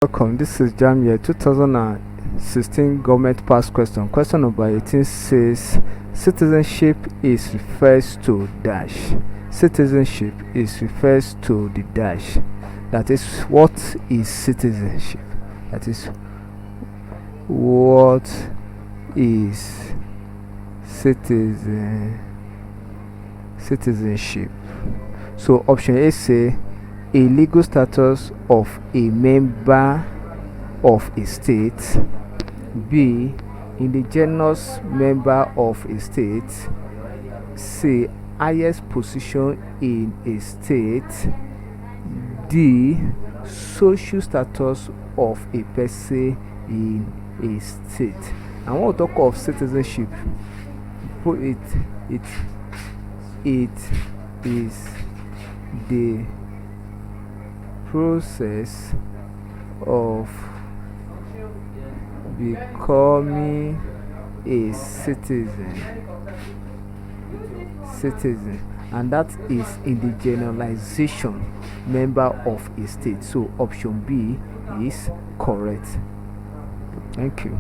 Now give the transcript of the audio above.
Welcome, this is Jamb here. 2016 government pass question. Question number 18 says citizenship is refers to dash. Citizenship is refers to the dash. That is, what is citizenship? That is, what is citizenship? So option A say a legal status of a member of a state. B, indigenous member of a state. C, highest position in a state. D, social status of a person in a state. And when we talk of citizenship, it is the process of becoming a citizen, and that is in the generalization member of a state. So option B is correct. Thank you.